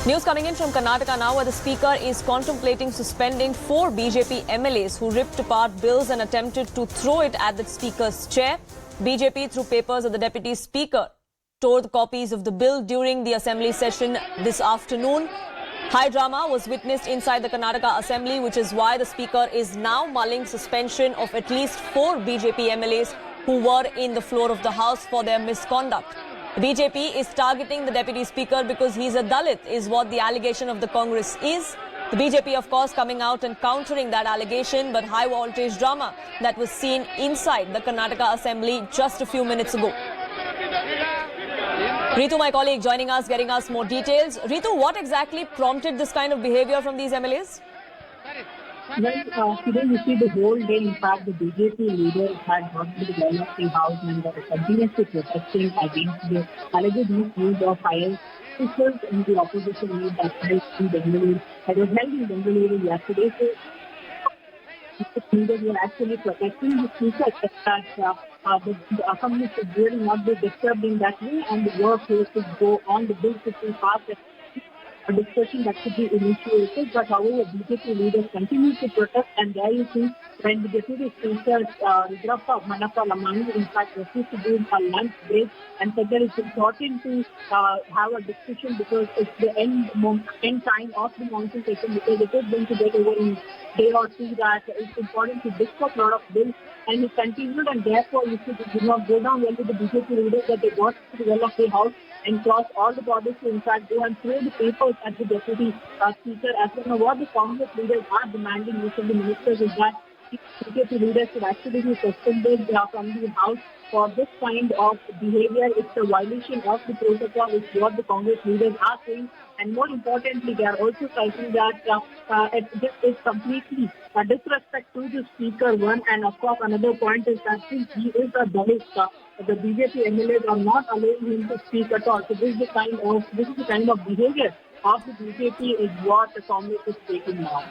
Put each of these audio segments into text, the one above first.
News coming in from Karnataka now, where the Speaker is contemplating suspending 4 BJP MLAs who ripped apart bills and attempted to throw it at the Speaker's chair. BJP, through papers of the Deputy Speaker, tore the copies of the bill during the Assembly session this afternoon. High drama was witnessed inside the Karnataka Assembly, which is why the Speaker is now mulling suspension of at least 4 BJP MLAs who were in the floor of the House for their misconduct. The BJP is targeting the Deputy Speaker because he's a Dalit, is what the allegation of the Congress is. The BJP, of course, coming out and countering that allegation, but high voltage drama that was seen inside the Karnataka Assembly just a few minutes ago. Ritu, my colleague, joining us, getting us more details. Ritu, what exactly prompted this kind of behavior from these MLAs? Well, today you see the whole day, in fact, the BJP leaders had gone to the well of the House and were continuously protesting against the alleged misuse of higher officials in the opposition lead that was held in Bengaluru yesterday. So, the leaders were actually protesting the Speaker that the Assembly should really not be disturbed in that way, and the work here should go on. The bill should be passed. A discussion that could be initiated, but however, BJP leaders continue to protest, and there you see when the Deputy Speaker, Rudrappa Manappa Lamani, in fact, refused to do a lunch break and said that it's important to have a discussion because it's the end time of the monsoon session, because it is going to get over in a day or two, that it's important to discuss a lot of bills. And he continued, and therefore, you see, it did not go down well with the BJP leaders that they got to the well of the House and crossed all the borders to, in fact, go and throw the papers at the Deputy Speaker. As well as what the Congress leaders are demanding from the ministers is that the BJP leaders should actually be suspended from the House for this kind of behavior. It's a violation of the protocol, is what the Congress leaders are saying. And more importantly, they are also citing that this is completely a disrespect to the Speaker, one. And of course, another point is that since he is a Dalit, the BJP MLAs are not allowing him to speak at all. So this is the kind of behavior of the BJP is what the Congress is taking now.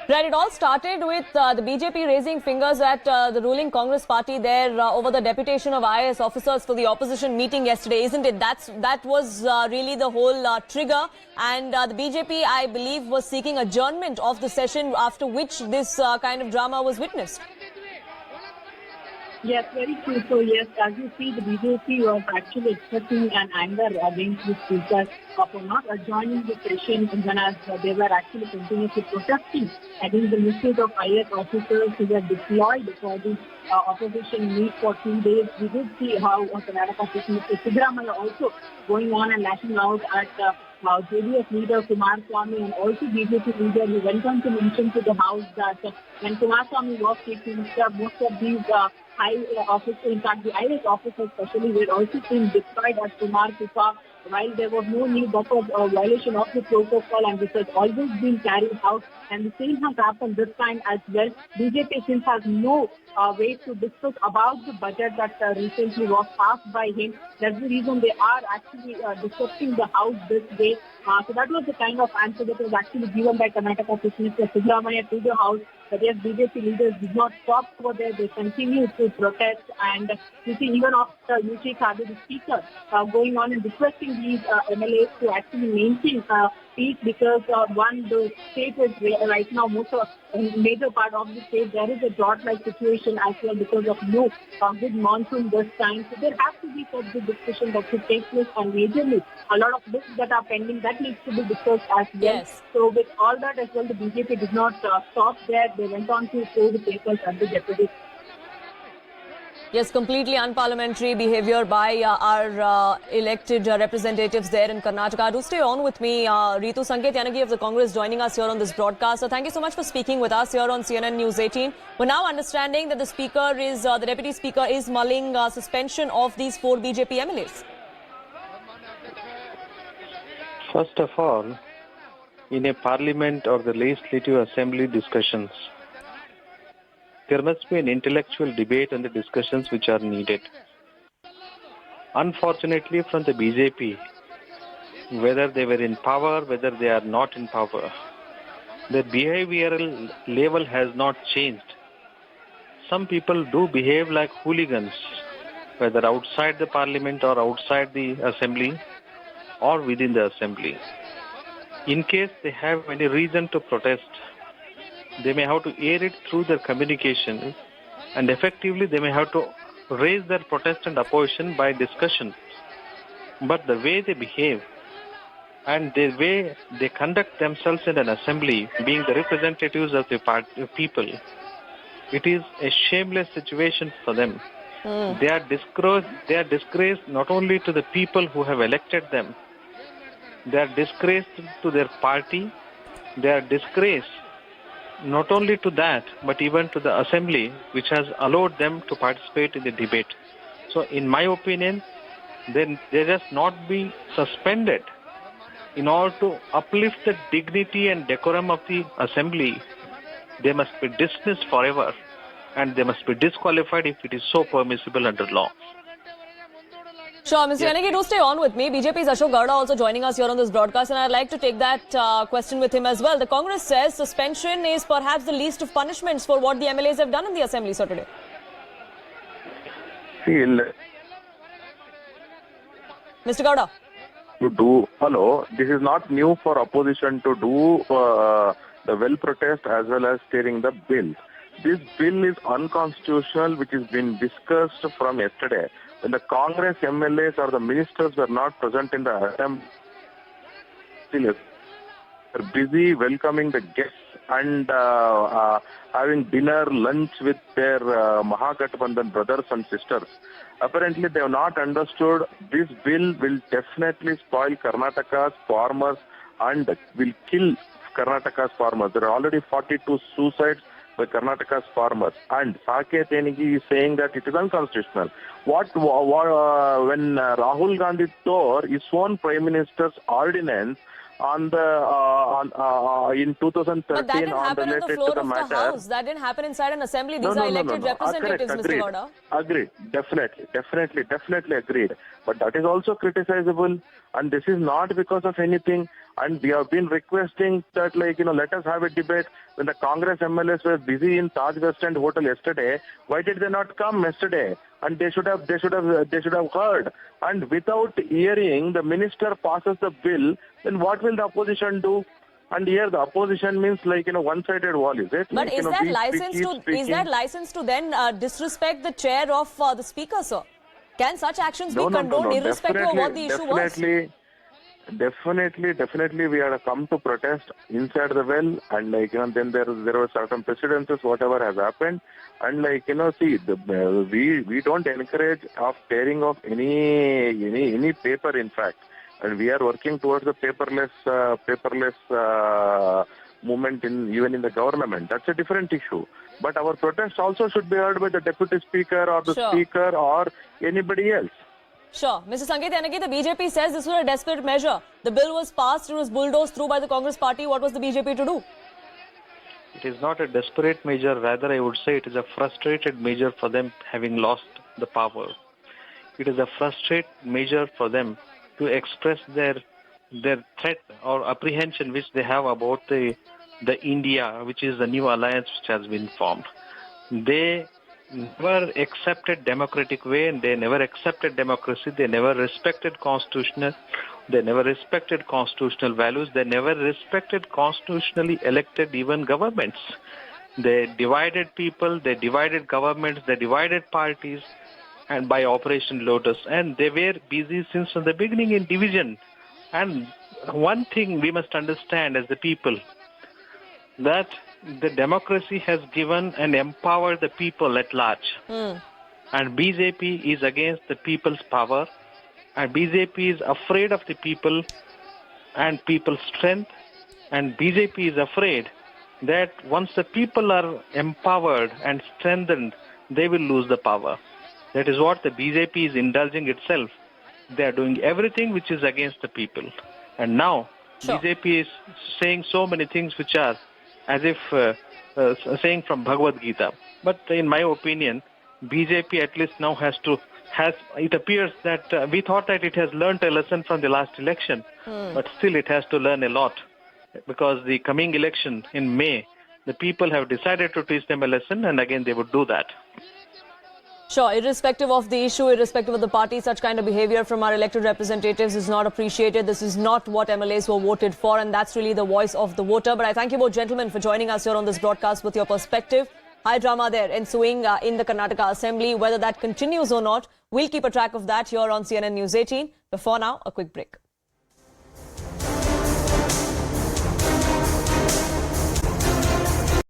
Right, it all started with the BJP raising fingers at the ruling Congress party there over the deputation of IAS officers for the opposition meeting yesterday, isn't it? That was really the whole trigger, and the BJP, I believe, was seeking adjournment of the session, after which this kind of drama was witnessed. Yes, very true. So yes, as you see, the BJP was actually expressing an anger against the Speaker for not adjourning the session, even as they were actually continuously protesting against the misuse of IAS officers who were deployed for the opposition meet for 2 days. We did see how Karnataka Chief Minister Siddaramaiah also going on and lashing out at JDS leader Kumaraswamy, and also BJP leader, who went on to mention to the House that when Kumaraswamy was Chief Minister, most of these high officers, in fact the IAS officers especially, were also being destroyed as Kumar Kupa, while there was no need of a violation of the protocol, and this has always been carried out. And the same has happened this time as well. BJP since has no way to discuss about the budget that recently was passed by him. That's the reason they are actually disrupting the House this day. So that was the kind of answer that was actually given by Karnataka Chief Minister Siddaramaiah to the House. But yes, BJP leaders did not stop over there. They continued to protest. And you see, even after Khader, the Speaker, going on and requesting these MLAs to actually maintain peace, because one, the state is right now, most of major part of the state, there is a drought-like situation as well because of no good monsoon this time. So there has to be such a discussion that should take place, and majorly a lot of bills that are pending that needs to be discussed as well. Yes. So with all that as well, the BJP did not stop there. They went on to throw the papers at the deputy. Yes, completely unparliamentary behavior by our elected representatives there in Karnataka. Do stay on with me. Ritu, Sanket Yenagi of the Congress joining us here on this broadcast. So thank you so much for speaking with us here on CNN News 18. We're now understanding that the Speaker is, the Deputy Speaker is mulling suspension of these 4 BJP MLAs. First of all, in a parliament or the legislative assembly discussions, there must be an intellectual debate and the discussions which are needed. Unfortunately, from the BJP, whether they were in power, whether they are not in power, the behavioral level has not changed. Some people do behave like hooligans whether outside the parliament or outside the assembly or within the assembly. In case they have any reason to protest, they may have to air it through their communication, and effectively they may have to raise their protest and opposition by discussion. But the way they behave and the way they conduct themselves in an assembly, being the representatives of the people, it is a shameless situation for them. They are disgraced not only to the people who have elected them, they are disgraced to their party, they are disgraced not only to that, but even to the assembly, which has allowed them to participate in the debate. So in my opinion, then they just not be suspended. In order to uplift the dignity and decorum of the assembly, they must be dismissed forever, and they must be disqualified if it is so permissible under law. Sure, Mr. Yenagi, do stay on with me. BJP's Ashok Gowda also joining us here on this broadcast, and I'd like to take that question with him as well. The Congress says suspension is perhaps the least of punishments for what the MLAs have done in the assembly, sir, today. Mr. Gowda. This is not new for opposition to do the well protest as well as steering the bill. This bill is unconstitutional, which has been discussed from yesterday. When the Congress MLAs or the ministers were not present in the assembly, they were busy welcoming the guests and having dinner, lunch with their Mahagathbandhan brothers and sisters. Apparently, they have not understood this bill will definitely spoil Karnataka's farmers and will kill Karnataka's farmers. There are already 42 suicides by Karnataka's farmers. And Sanket Yenagi is saying that it is unconstitutional. When Rahul Gandhi tore his own Prime Minister's ordinance on the in 2013 but that didn't happen on the floor to the of matter. The House. That didn't happen inside an assembly. These are elected representatives, Correct, Mr. Gowda. Agreed. Definitely agreed. But that is also criticizable, and this is not because of anything. And we have been requesting that, let us have a debate. When the Congress MLAs were busy in Taj West End Hotel yesterday, why did they not come yesterday? And they should have heard. And without hearing, the minister passes the bill. Then what will the opposition do? And here the opposition means one-sided wall, is it? But is that license to then disrespect the chair of the speaker, sir? Can such actions be condoned irrespective of what the issue was? Definitely, we have come to protest inside the well, and then there were certain precedences, whatever has happened, and we don't encourage of tearing of any paper, in fact, and we are working towards the paperless movement even in the government. That's a different issue. But our protest also should be heard by the deputy speaker or the speaker or anybody else. Sure. Mr. Sanket Yenagi, the BJP says this was a desperate measure. The bill was passed, it was bulldozed through by the Congress party. What was the BJP to do? It is not a desperate measure. Rather, I would say it is a frustrated measure for them having lost the power. It is a frustrated measure for them to express their threat or apprehension which they have about the India, which is the new alliance which has been formed. They never accepted democratic way, and they never accepted democracy. They never respected constitutional. They never respected constitutional values. They never respected constitutionally elected even governments. They divided people. They divided governments. They divided parties, and by Operation Lotus. And they were busy since the beginning in division. And one thing we must understand as the people, that the democracy has given and empowered the people at large. And BJP is against the people's power. And BJP is afraid of the people and people's strength. And BJP is afraid that once the people are empowered and strengthened, they will lose the power. That is what the BJP is indulging itself. They are doing everything which is against the people. And now BJP is saying so many things which are as if saying from Bhagavad Gita. But in my opinion, BJP at least now it appears that we thought that it has learned a lesson from the last election, but still it has to learn a lot, because the coming election in May, the people have decided to teach them a lesson, and again they would do that. Sure, irrespective of the issue, irrespective of the party, such kind of behavior from our elected representatives is not appreciated. This is not what MLAs were voted for, and that's really the voice of the voter. But I thank you both gentlemen for joining us here on this broadcast with your perspective. High drama there ensuing in the Karnataka Assembly. Whether that continues or not, we'll keep a track of that here on CNN News 18. Before now, a quick break.